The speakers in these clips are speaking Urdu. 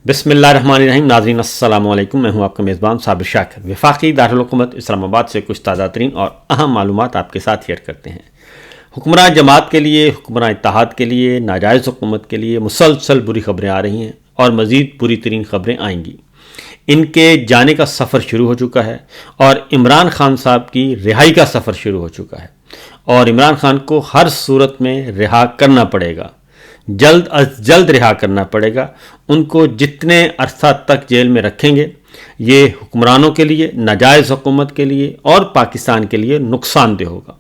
بسم اللہ الرحمن الرحیم. ناظرین السلام علیکم. میں ہوں آپ کا میزبان صابر شاکر. وفاقی دارالحکومت اسلام آباد سے کچھ تازہ ترین اور اہم معلومات آپ کے ساتھ شیئر کرتے ہیں. حکمراں جماعت کے لیے، حکمراں اتحاد کے لیے، ناجائز حکومت کے لیے مسلسل بری خبریں آ رہی ہیں اور مزید بری ترین خبریں آئیں گی. ان کے جانے کا سفر شروع ہو چکا ہے اور عمران خان صاحب کی رہائی کا سفر شروع ہو چکا ہے اور عمران خان کو ہر صورت میں رہا کرنا پڑے گا، جلد از جلد رہا کرنا پڑے گا. ان کو جتنے عرصہ تک جیل میں رکھیں گے یہ حکمرانوں کے لیے، ناجائز حکومت کے لیے اور پاکستان کے لیے نقصان دہ ہوگا.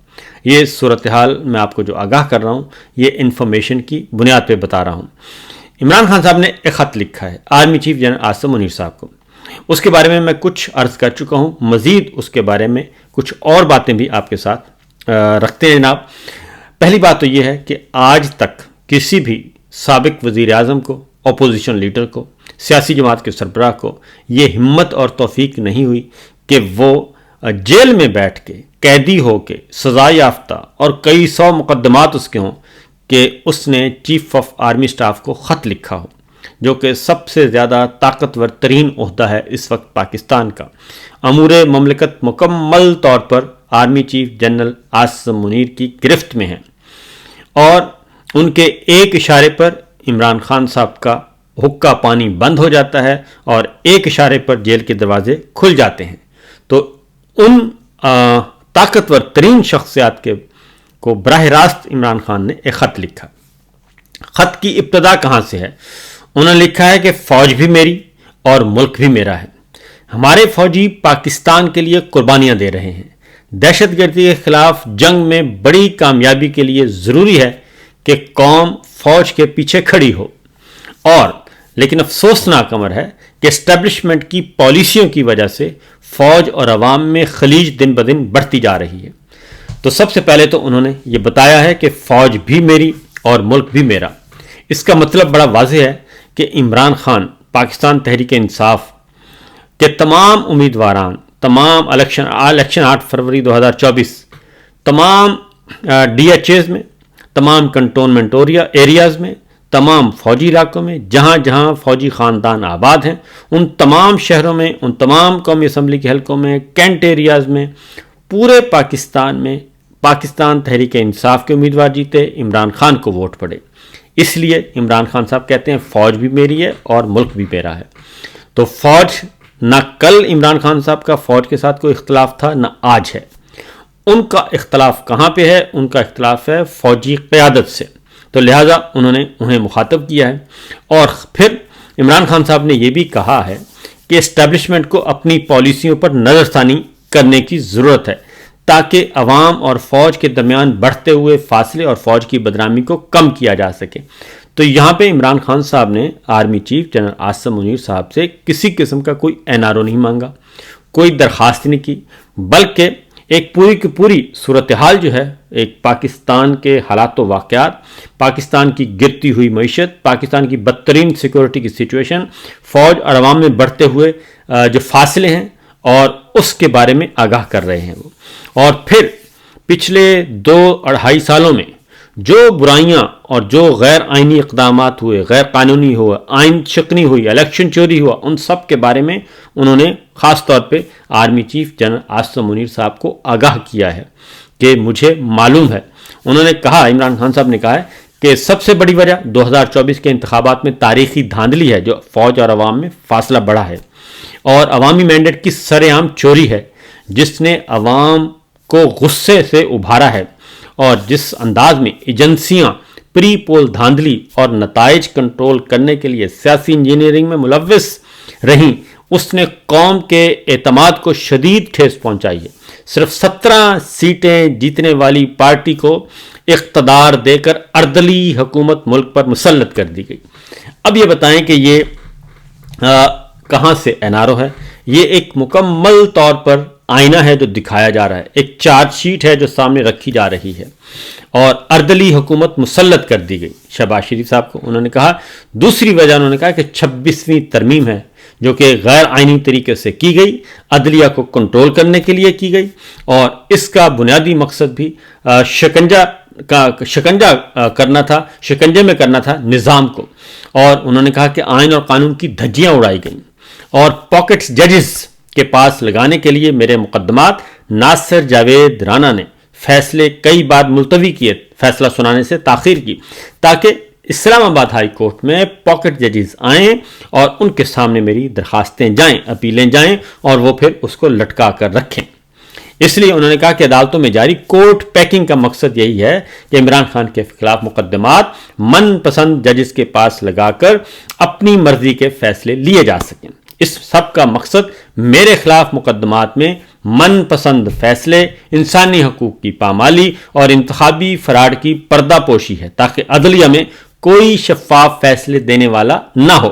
یہ صورتحال میں آپ کو جو آگاہ کر رہا ہوں یہ انفارمیشن کی بنیاد پہ بتا رہا ہوں. عمران خان صاحب نے ایک خط لکھا ہے army chief general Asim Munir صاحب کو. اس کے بارے میں کچھ عرض کر چکا ہوں، مزید اس کے بارے میں کچھ اور باتیں بھی آپ کے ساتھ رکھتے ہیں جناب. پہلی بات تو یہ ہے کہ آج تک کسی بھی سابق وزیر اعظم کو، اپوزیشن لیڈر کو، سیاسی جماعت کے سربراہ کو یہ ہمت اور توفیق نہیں ہوئی کہ وہ جیل میں بیٹھ کے، قیدی ہو کے، سزا یافتہ اور کئی سو مقدمات اس کے ہوں، کہ اس نے چیف آف آرمی سٹاف کو خط لکھا ہو، جو کہ سب سے زیادہ طاقتور ترین عہدہ ہے اس وقت پاکستان کا. امور مملکت مکمل طور پر army chief general Asim Munir کی گرفت میں ہیں اور ان کے ایک اشارے پر عمران خان صاحب کا حقہ پانی بند ہو جاتا ہے اور ایک اشارے پر جیل کے دروازے کھل جاتے ہیں. تو ان طاقتور ترین شخصیات کو براہ راست عمران خان نے ایک خط لکھا. خط کی ابتدا کہاں سے ہے؟ انہوں نے لکھا ہے کہ فوج بھی میری اور ملک بھی میرا ہے. ہمارے فوجی پاکستان کے لیے قربانیاں دے رہے ہیں. دہشت گردی کے خلاف جنگ میں بڑی کامیابی کے لیے ضروری ہے کہ قوم فوج کے پیچھے کھڑی ہو، اور لیکن افسوسناک امر ہے کہ اسٹیبلشمنٹ کی پالیسیوں کی وجہ سے فوج اور عوام میں خلیج دن بدن بڑھتی جا رہی ہے. تو سب سے پہلے تو انہوں نے یہ بتایا ہے کہ فوج بھی میری اور ملک بھی میرا. اس کا مطلب بڑا واضح ہے کہ عمران خان پاکستان تحریک انصاف کے تمام امیدواران، تمام الیکشن 8 فروری 2024 تمام ڈی ایچ ایز میں، تمام کنٹونمنٹ ایریاز میں، تمام فوجی علاقوں میں جہاں جہاں فوجی خاندان آباد ہیں، ان تمام شہروں میں، ان تمام قومی اسمبلی کے حلقوں میں، کینٹ ایریاز میں، پورے پاکستان میں پاکستان تحریک انصاف کے امیدوار جیتے، عمران خان کو ووٹ پڑے. اس لیے عمران خان صاحب کہتے ہیں فوج بھی میری ہے اور ملک بھی میرا ہے. تو فوج نہ کل عمران خان صاحب کا فوج کے ساتھ کوئی اختلاف تھا نہ آج ہے. ان کا اختلاف کہاں پہ ہے؟ ان کا اختلاف ہے فوجی قیادت سے. تو لہٰذا انہیں مخاطب کیا ہے. اور پھر عمران خان صاحب نے یہ بھی کہا ہے کہ اسٹیبلشمنٹ کو اپنی پالیسیوں پر نظر ثانی کرنے کی ضرورت ہے تاکہ عوام اور فوج کے درمیان بڑھتے ہوئے فاصلے اور فوج کی بدنامی کو کم کیا جا سکے. تو یہاں پہ عمران خان صاحب نے army chief general Asim Munir صاحب سے کسی قسم کا کوئی NRO نہیں مانگا، کوئی درخواست نہیں کی، بلکہ ایک پوری کی پوری صورتحال جو ہے، ایک پاکستان کے حالات و واقعات، پاکستان کی گرتی ہوئی معیشت، پاکستان کی بدترین سیکورٹی کی سچویشن، فوج اور عوام میں بڑھتے ہوئے جو فاصلے ہیں اور اس کے بارے میں آگاہ کر رہے ہیں وہ. اور پھر پچھلے 2-2.5 سالوں میں جو برائیاں اور جو غیر آئینی اقدامات ہوئے، غیر قانونی ہوا، آئین شکنی ہوئی، الیکشن چوری ہوا، ان سب کے بارے میں انہوں نے خاص طور پہ army chief general Asim Munir صاحب کو آگاہ کیا ہے کہ مجھے معلوم ہے. انہوں نے کہا، عمران خان صاحب نے کہا ہے کہ سب سے بڑی وجہ 2024 کے انتخابات میں تاریخی دھاندلی ہے جو فوج اور عوام میں فاصلہ بڑھا ہے، اور عوامی مینڈیٹ کی سر عام چوری ہے جس نے عوام کو غصے سے ابھارا ہے، اور جس انداز میں ایجنسیاں پری پول دھاندلی اور نتائج کنٹرول کرنے کے لیے سیاسی انجینئرنگ میں ملوث رہیں، اس نے قوم کے اعتماد کو شدید ٹھیس پہنچائی ہے. صرف 17 سیٹیں جیتنے والی پارٹی کو اقتدار دے کر اردلی حکومت ملک پر مسلط کر دی گئی. اب یہ بتائیں کہ یہ کہاں سے NRO ہے؟ یہ ایک مکمل طور پر آئینہ ہے جو دکھایا جا رہا ہے، ایک چارج شیٹ ہے جو سامنے رکھی جا رہی ہے، اور اردلی حکومت مسلط کر دی گئی شہباز شریف صاحب کو. انہوں نے کہا دوسری وجہ انہوں نے کہا کہ 26ویں ترمیم ہے جو کہ غیر آئینی طریقے سے کی گئی، عدلیہ کو کنٹرول کرنے کے لیے کی گئی، اور اس کا بنیادی مقصد بھی شکنجہ شکنجے میں کرنا تھا نظام کو، اور انہوں نے کہا کہ آئین اور قانون کی دھجیاں اڑائی گئیں، اور پاکٹس ججز کے پاس لگانے کے لیے میرے مقدمات ناصر جاوید رانا نے فیصلے کئی بار ملتوی کیے، فیصلہ سنانے سے تاخیر کی، تاکہ اسلام آباد ہائی کورٹ میں پاکٹ ججز آئیں اور ان کے سامنے میری درخواستیں جائیں، اپیلیں جائیں، اور وہ پھر اس کو لٹکا کر رکھیں۔ اس لیے انہوں نے کہا کہ عدالتوں میں جاری کورٹ پیکنگ کا مقصد یہی ہے کہ عمران خان کے خلاف مقدمات من پسند ججز کے پاس لگا کر اپنی مرضی کے فیصلے لیے جا سکیں۔ اس سب کا مقصد میرے خلاف مقدمات میں من پسند فیصلے، انسانی حقوق کی پامالی اور انتخابی فراڈ کی پردہ پوشی ہے، تاکہ عدلیہ میں کوئی شفاف فیصلے دینے والا نہ ہو،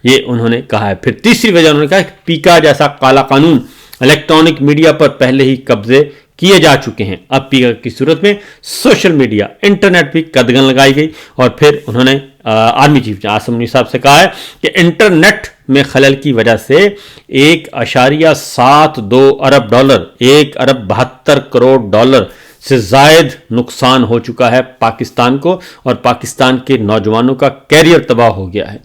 یہ انہوں نے کہا ہے۔ پھر تیسری وجہ انہوں نے کہا کہ پیکا جیسا کالا قانون الیکٹرانک میڈیا پر پہلے ہی قبضے کیے جا چکے ہیں، اب پیکا کی صورت میں سوشل میڈیا، انٹرنیٹ بھی قدغن لگائی گئی۔ اور پھر انہوں نے آرمی چیف عاصم منیر صاحب سے کہا ہے کہ انٹرنیٹ میں خلل کی وجہ سے 1.72 ارب ڈالر، 1 ارب 72 کروڑ ڈالر سے زائد نقصان ہو چکا ہے پاکستان کو، اور پاکستان کے نوجوانوں کا کیریئر تباہ ہو گیا ہے۔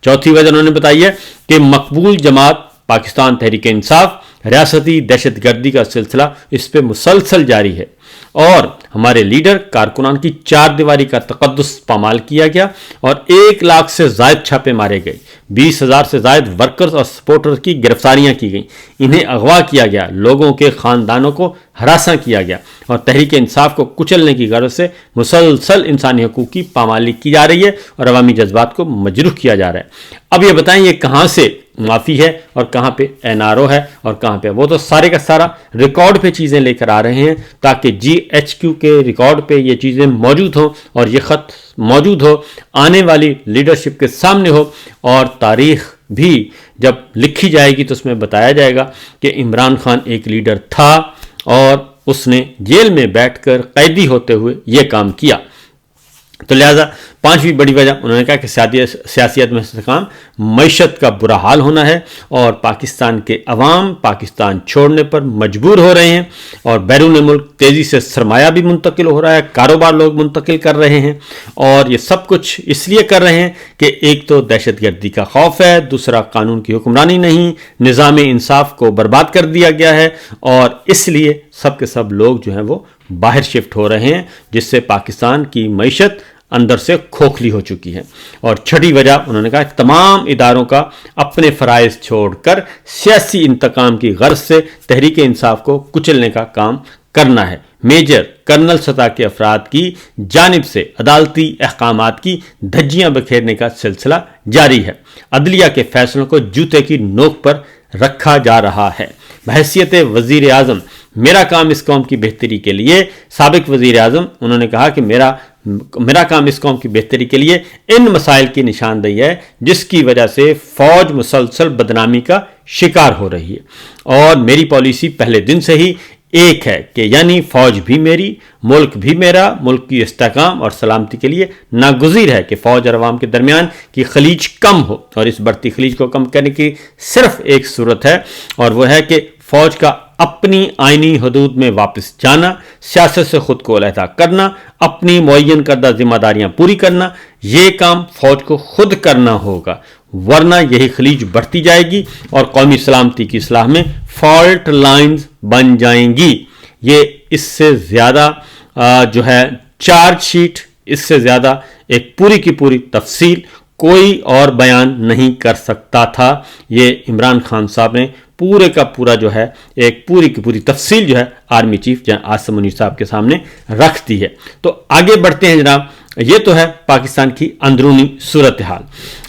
چوتھی وجہ انہوں نے بتائی ہے کہ مقبول جماعت پاکستان تحریک انصاف ریاستی دہشت گردی کا سلسلہ اس پہ مسلسل جاری ہے، اور ہمارے لیڈر کارکنان کی 4 دیواری کا تقدس پامال کیا گیا، اور 1 لاکھ سے زائد چھاپے مارے گئے، 20,000 سے زائد ورکرز اور سپورٹرز کی گرفتاریاں کی گئیں، انہیں اغوا کیا گیا، لوگوں کے خاندانوں کو ہراساں کیا گیا، اور تحریک انصاف کو کچلنے کی غرض سے مسلسل انسانی حقوق کی پامالی کی جا رہی ہے اور عوامی جذبات کو مجروح کیا جا رہا ہے۔ اب یہ بتائیں یہ کہاں سے معافی ہے اور کہاں پہ NRO ہے اور کہاں پہ، وہ تو سارے کا سارا ریکارڈ پہ چیزیں لے کر آ رہے ہیں، تاکہ GHQ کے ریکارڈ پہ یہ چیزیں موجود ہوں اور یہ خط موجود ہو، آنے والی لیڈرشپ کے سامنے ہو، اور تاریخ بھی جب لکھی جائے گی تو اس میں بتایا جائے گا کہ عمران خان ایک لیڈر تھا اور اس نے جیل میں بیٹھ کر قیدی ہوتے ہوئے یہ کام کیا۔ تو لہذا 5ویں بڑی وجہ انہوں نے کہا کہ سیاسیت میں استحکام، معیشت کا برا حال ہونا ہے، اور پاکستان کے عوام پاکستان چھوڑنے پر مجبور ہو رہے ہیں، اور بیرون ملک تیزی سے سرمایہ بھی منتقل ہو رہا ہے، کاروبار لوگ منتقل کر رہے ہیں، اور یہ سب کچھ اس لیے کر رہے ہیں کہ ایک تو دہشت گردی کا خوف ہے، دوسرا قانون کی حکمرانی نہیں، نظام انصاف کو برباد کر دیا گیا ہے، اور اس لیے سب کے سب لوگ جو ہیں وہ باہر شفٹ ہو رہے ہیں، جس سے پاکستان کی معیشت اندر سے کھوکھلی ہو چکی ہے۔ اور چھٹی وجہ انہوں نے کہا کہ تمام اداروں کا اپنے فرائض چھوڑ کر سیاسی انتقام کی غرض سے تحریک انصاف کو کچلنے کا کام کرنا ہے۔ میجر کرنل سطح کے افراد کی جانب سے عدالتی احکامات کی دھجیاں بکھیرنے کا سلسلہ جاری ہے، عدلیہ کے فیصلوں کو جوتے کی نوک پر رکھا جا رہا ہے۔ بحیثیت وزیر اعظم میرا کام اس قوم کی بہتری کے لیے، سابق وزیر اعظم انہوں نے کہا کہ میرا کام اس قوم کی بہتری کے لیے ان مسائل کی نشاندہی ہے جس کی وجہ سے فوج مسلسل بدنامی کا شکار ہو رہی ہے، اور میری پالیسی پہلے دن سے ہی ایک ہے کہ یعنی فوج بھی میری، ملک بھی میرا، ملک کی استحکام اور سلامتی کے لیے ناگزیر ہے کہ فوج اور عوام کے درمیان کی خلیج کم ہو، اور اس بڑھتی خلیج کو کم کرنے کی صرف ایک صورت ہے، اور وہ ہے کہ فوج کا اپنی آئینی حدود میں واپس جانا، سیاست سے خود کو علیحدہ کرنا، اپنی معین کردہ ذمہ داریاں پوری کرنا، یہ کام فوج کو خود کرنا ہوگا، ورنہ یہی خلیج بڑھتی جائے گی اور قومی سلامتی کی اصلاح میں فالٹ لائنز بن جائیں گی۔ یہ اس سے زیادہ جو ہے چارج شیٹ، اس سے زیادہ ایک پوری کی پوری تفصیل کوئی اور بیان نہیں کر سکتا تھا۔ یہ عمران خان صاحب نے پورے کا پورا جو ہے ایک پوری کی پوری تفصیل جو ہے آرمی چیف جناب عاصم منیر صاحب کے سامنے رکھ دی ہے۔ تو آگے بڑھتے ہیں جناب، یہ تو ہے پاکستان کی اندرونی صورتحال۔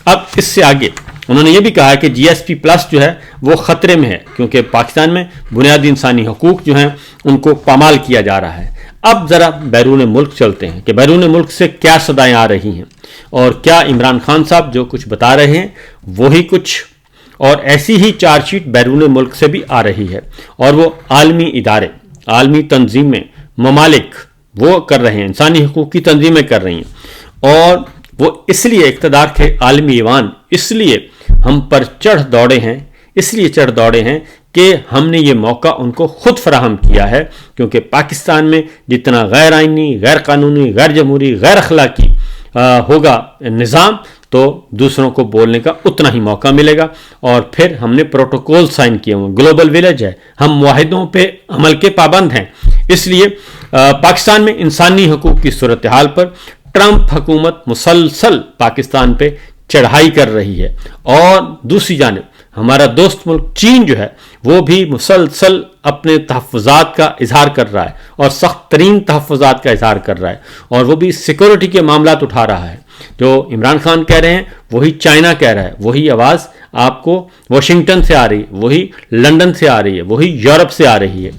اب اس سے آگے انہوں نے یہ بھی کہا کہ GSP+ جو ہے وہ خطرے میں ہے، کیونکہ پاکستان میں بنیادی انسانی حقوق جو ہیں ان کو پامال کیا جا رہا ہے۔ اب ذرا بیرون ملک چلتے ہیں کہ بیرون ملک سے کیا صدائیں آ رہی ہیں، اور کیا عمران خان صاحب جو کچھ بتا رہے ہیں وہی کچھ، اور ایسی ہی چارج شیٹ بیرون ملک سے بھی آ رہی ہے، اور وہ عالمی ادارے، عالمی تنظیمیں، ممالک وہ کر رہے ہیں، انسانی حقوق کی تنظیمیں کر رہی ہیں، اور وہ اس لیے اقتدار کے عالمی ایوان اس لیے ہم پر چڑھ دوڑے ہیں کہ ہم نے یہ موقع ان کو خود فراہم کیا ہے، کیونکہ پاکستان میں جتنا غیر آئینی، غیر قانونی، غیر جمہوری، غیر اخلاقی ہوگا نظام تو دوسروں کو بولنے کا اتنا ہی موقع ملے گا. اور پھر ہم نے پروٹوکول سائن کیے ہوئے، گلوبل ولیج ہے، ہم معاہدوں پہ عمل کے پابند ہیں. اس لیے پاکستان میں انسانی حقوق کی صورتحال پر ٹرمپ حکومت مسلسل پاکستان پہ چڑھائی کر رہی ہے، اور دوسری جانب ہمارا دوست ملک چین جو ہے وہ بھی مسلسل اپنے تحفظات کا اظہار کر رہا ہے، اور سخت ترین تحفظات کا اظہار کر رہا ہے، اور وہ بھی سیکورٹی کے معاملات اٹھا رہا ہے. جو عمران خان کہہ رہے ہیں وہی چائنا کہہ رہا ہے، وہی آواز آپ کو واشنگٹن سے آ رہی ہے، وہی لندن سے آ رہی ہے، وہی یورپ سے آ رہی ہے.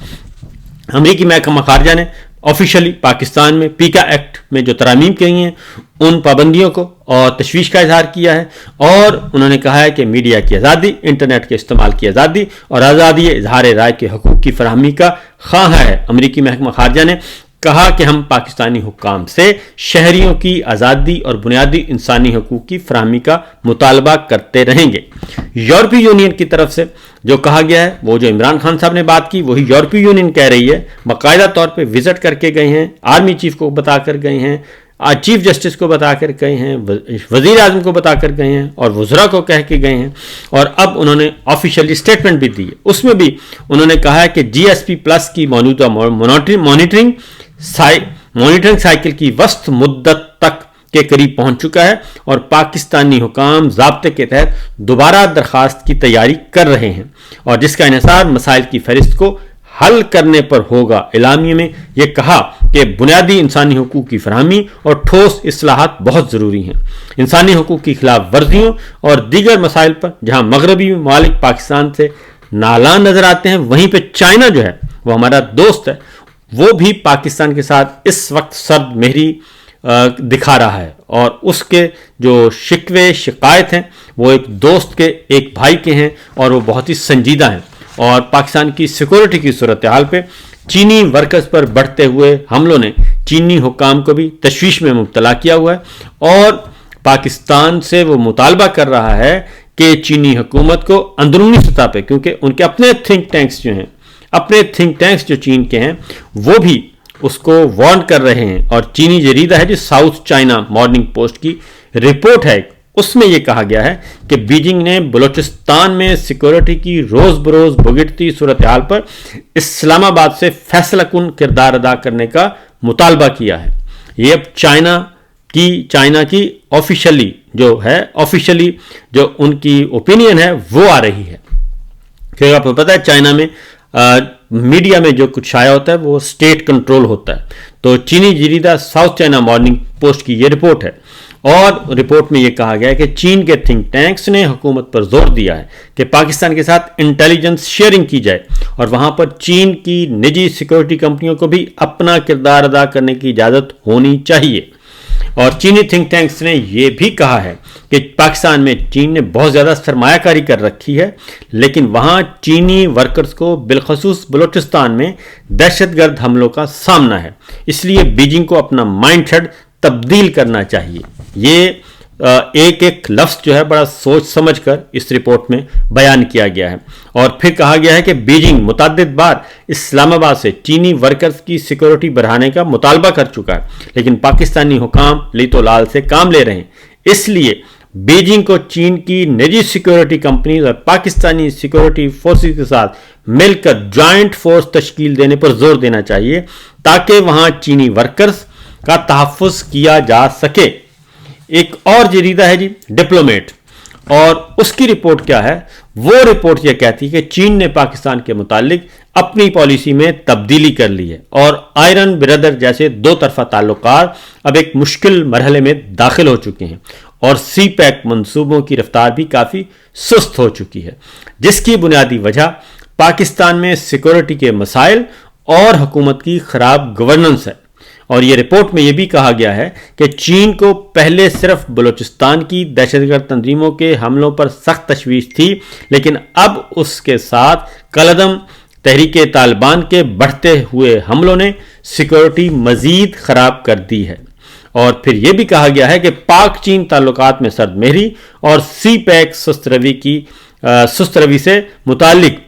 امریکی محکمہ خارجہ نے آفیشلی پاکستان میں پیکا ایکٹ میں جو ترامیم کی ہیں ان پابندیوں کو اور تشویش کا اظہار کیا ہے، اور انہوں نے کہا ہے کہ میڈیا کی آزادی، انٹرنیٹ کے استعمال کی آزادی اور آزادی اظہار رائے کے حقوق کی فراہمی کا خواہاں ہے. امریکی محکمہ خارجہ نے کہا کہ ہم پاکستانی حکام سے شہریوں کی آزادی اور بنیادی انسانی حقوق کی فراہمی کا مطالبہ کرتے رہیں گے. یورپی یونین کی طرف سے جو کہا گیا ہے، وہ جو عمران خان صاحب نے بات کی وہی یورپی یونین کہہ رہی ہے، باقاعدہ طور پہ وزٹ کر کے گئے ہیں، آرمی چیف کو بتا کر گئے ہیں، چیف جسٹس کو بتا کر گئے ہیں، وزیر اعظم کو بتا کر گئے ہیں، اور وزراء کو کہہ کے گئے ہیں، اور اب انہوں نے آفیشیلی اسٹیٹمنٹ بھی دی ہے. اس میں بھی انہوں نے کہا ہے کہ جی ایس پی پلس کی موجودہ مانیٹرنگ سائیکل کی وسط مدت تک کے قریب پہنچ چکا ہے، اور پاکستانی حکام ضابطے کے تحت دوبارہ درخواست کی تیاری کر رہے ہیں، اور جس کا انحصار مسائل کی فہرست کو حل کرنے پر ہوگا. اعلامیے میں یہ کہا کہ بنیادی انسانی حقوق کی فراہمی اور ٹھوس اصلاحات بہت ضروری ہیں. انسانی حقوق کی خلاف ورزیوں اور دیگر مسائل پر جہاں مغربی ممالک پاکستان سے نالان نظر آتے ہیں، وہیں پہ چائنا جو ہے وہ ہمارا دوست ہے، وہ بھی پاکستان کے ساتھ اس وقت سرد مہری دکھا رہا ہے، اور اس کے جو شکوے شکایت ہیں وہ ایک دوست کے، ایک بھائی کے ہیں، اور وہ بہت ہی سنجیدہ ہیں. اور پاکستان کی سیکورٹی کی صورتحال پہ چینی ورکرز پر بڑھتے ہوئے حملوں نے چینی حکام کو بھی تشویش میں مبتلا کیا ہوا ہے، اور پاکستان سے وہ مطالبہ کر رہا ہے کہ چینی حکومت کو اندرونی سطح پہ، کیونکہ ان کے اپنے تھنک ٹینکس جو ہیں، اپنے تھنک ٹینکس جو چین کے ہیں، وہ بھی اس کو وارن کر رہے ہیں. اور چینی جریدہ ہے جو ساؤتھ چائنا مارننگ پوسٹ کی رپورٹ ہے، اس میں یہ کہا گیا ہے کہ بیجنگ نے بلوچستان میں سیکورٹی کی روز بروز بگڑتی صورتحال پر اسلام آباد سے فیصلہ کن کردار ادا کرنے کا مطالبہ کیا ہے. یہ اب چائنا کی آفیشلی جو ان کی اوپینین ہے وہ آ رہی ہے. کہ آپ کو پتہ ہے چائنا میں میڈیا میں جو کچھ شائع ہوتا ہے وہ اسٹیٹ کنٹرول ہوتا ہے. تو چینی جریدہ ساؤتھ چائنا مارننگ پوسٹ کی یہ رپورٹ ہے، اور رپورٹ میں یہ کہا گیا ہے کہ چین کے تھنک ٹینکس نے حکومت پر زور دیا ہے کہ پاکستان کے ساتھ انٹیلیجنس شیئرنگ کی جائے، اور وہاں پر چین کی نجی سیکورٹی کمپنیوں کو بھی اپنا کردار ادا کرنے کی اجازت ہونی چاہیے. اور چینی تھنک ٹینکس نے یہ بھی کہا ہے کہ پاکستان میں چین نے بہت زیادہ سرمایہ کاری کر رکھی ہے، لیکن وہاں چینی ورکرز کو بالخصوص بلوچستان میں دہشت گرد حملوں کا سامنا ہے، اس لیے بیجنگ کو اپنا مائنڈ سیٹ تبدیل کرنا چاہیے. یہ ایک لفظ جو ہے بڑا سوچ سمجھ کر اس رپورٹ میں بیان کیا گیا ہے. اور پھر کہا گیا ہے کہ بیجنگ متعدد بار اسلام آباد سے چینی ورکرز کی سیکورٹی بڑھانے کا مطالبہ کر چکا ہے، لیکن پاکستانی حکام لیتو لال سے کام لے رہے ہیں. اس لیے بیجنگ کو چین کی نجی سیکورٹی کمپنیز اور پاکستانی سیکورٹی فورسز کے ساتھ مل کر جوائنٹ فورس تشکیل دینے پر زور دینا چاہیے، تاکہ وہاں چینی ورکرز کا تحفظ کیا جا سکے. ایک اور جریدہ ہے جی ڈپلومیٹ، اور اس کی رپورٹ کیا ہے؟ وہ رپورٹ یہ کہتی ہے کہ چین نے پاکستان کے متعلق اپنی پالیسی میں تبدیلی کر لی ہے، اور آئرن بردر جیسے دو طرفہ تعلقات اب ایک مشکل مرحلے میں داخل ہو چکے ہیں، اور سی پیک منصوبوں کی رفتار بھی کافی سست ہو چکی ہے، جس کی بنیادی وجہ پاکستان میں سیکورٹی کے مسائل اور حکومت کی خراب گورننس ہے. اور یہ رپورٹ میں یہ بھی کہا گیا ہے کہ چین کو پہلے صرف بلوچستان کی دہشت گرد تنظیموں کے حملوں پر سخت تشویش تھی، لیکن اب اس کے ساتھ کالعدم تحریک طالبان کے بڑھتے ہوئے حملوں نے سیکورٹی مزید خراب کر دی ہے. اور پھر یہ بھی کہا گیا ہے کہ پاک چین تعلقات میں سرد مہری اور سی پیک سست روی سے متعلق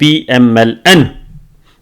PMLN